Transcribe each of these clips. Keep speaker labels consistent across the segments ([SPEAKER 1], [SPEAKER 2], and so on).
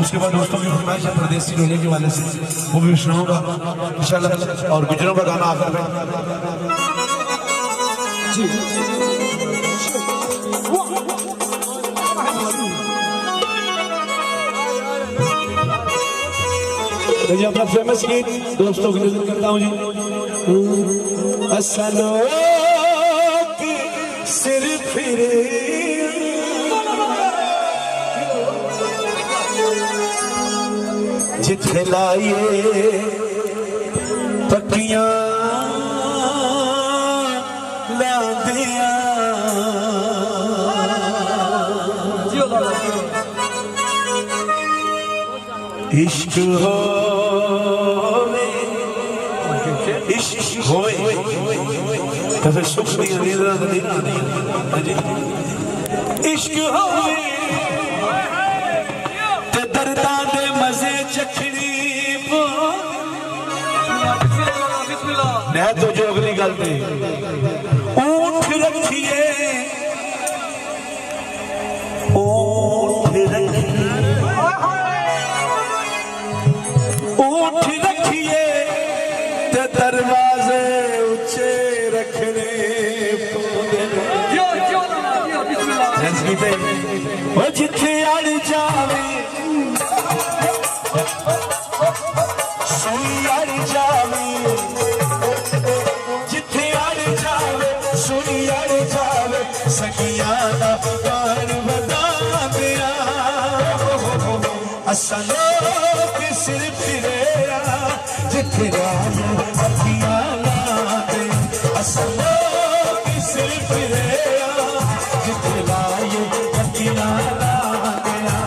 [SPEAKER 1] उसके बाद दोस्तों की फरमाइश है परदेसी रोने के वाले से, वो भी सुनाऊंगा इंशाल्लाह। और गुजरों का गाना आखिर में जी। ये अपना फेमस गीत दोस्तों के लिए करता हूँ जी। असलों की सिर फिरे जिथे लाइए पक्कियां लादिया इश्क हो इश्क होए तो फिर सुख नहीं नींदरा तो नहीं आती। इश्क होए ते दर्दां दे मजे चखनी मैं तो जो अगली गल पे ऊंट रखिए ऊंट रखिए ते दरवाजे ऊंचे रखने वो जिथे अड़ जावे सुई अड़ जावे जिथे अड़ जावे सुई अड़ जावे सखियां दा प्यार बता दिया असा लोग सिर फिरे जिथे राम अखियां ला दे असा लोग सिर फिरे जिथे लाए अखियां ला दिया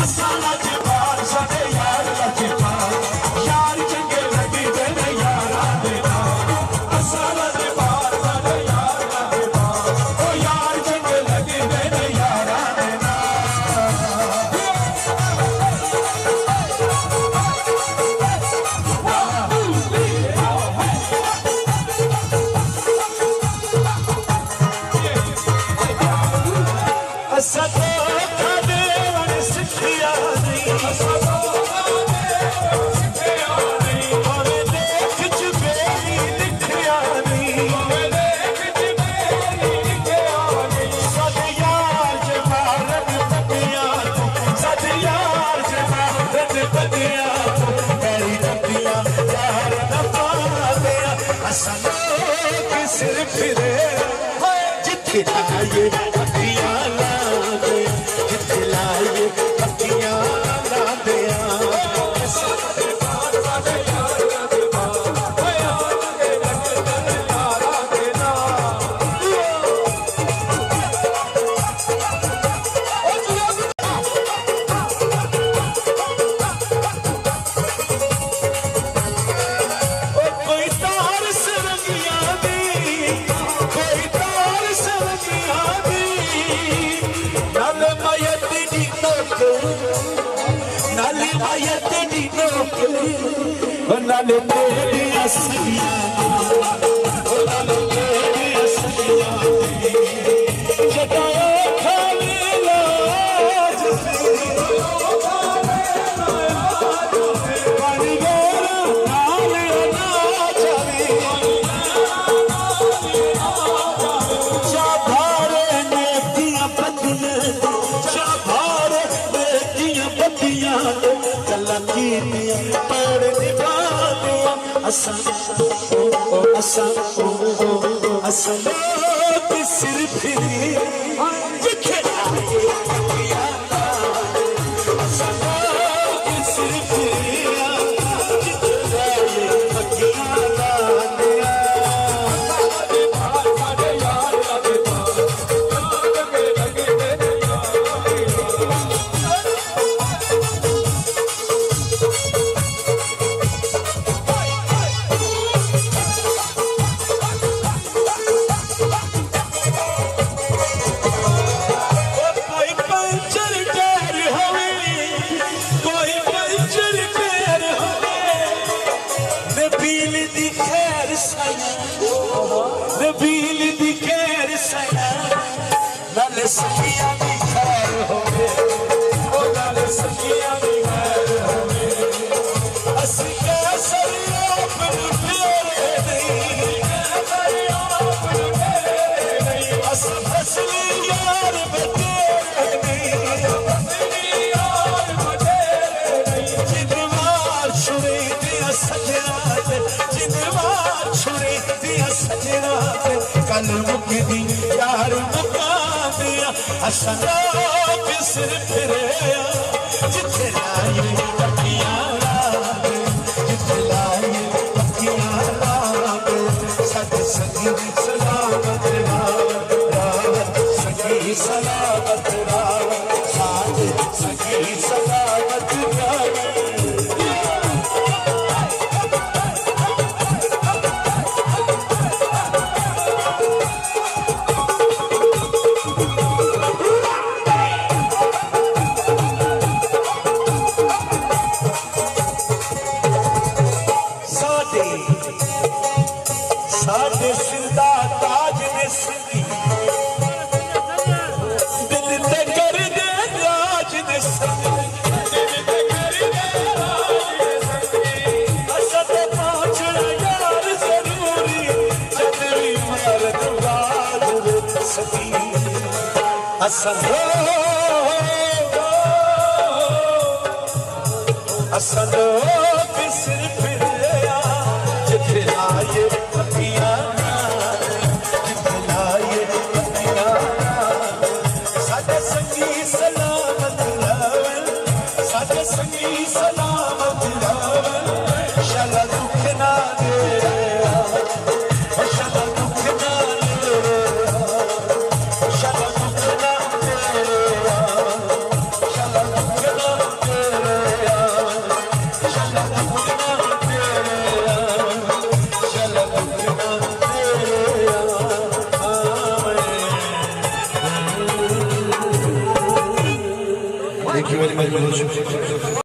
[SPEAKER 1] असा लजपाल साडे यार लजपाल यार चंगे लगी तेरे यारा दे असा लजपाल साडे यार लजपाल ओ यार चंगे लगी तेरे यारा दे सिर फिरे जिथे लाए अखियां ला दे जिथे लाए अखियां ला दे नाले माया तेरी नौकरी नाले तेरी असलिया नाले तेरी असलिया जटाए खाली लाज पानी गोर नाले नाचावी चाभारे नेतियां पतियां चाभारे नेतियां पतियां चलन कीतियां पड़ निभादियां असा लोग सिर फिरी जिथे लाए अखियां ला दे असा लोग सिर फिरी जिथे लाए अखियां ला दे नबील दी खैर सया नाले सखियां दी खैर होवे ओ नाले सखियां दी दी यार मुका दिया असां लोग सिर फिरे जिथे लाए पक्कियां रावे जिथे लाए पक्कियां रावे साडे संगी सलामत रावत संगी सलामत रावत साडे संगी सलामत रावत साडे सिंधा ताज ने संगी दिल ते कर दे राज ने संगी असां ते पहुंचना यार जरूरी जदवी मर्द बाज सगी असां लोग सिर फिरे जिथे लाए पक्कियां जिथे लाए पक्कियां साडे संगी सलामत रवण साडे संगी सलामत रवण शाला दुख ना दे शाला दुख ना दे शाला दुख ना दे शाला दुख ना दे शाला दुख ना दे शाला दुख ना दे Thank you very much.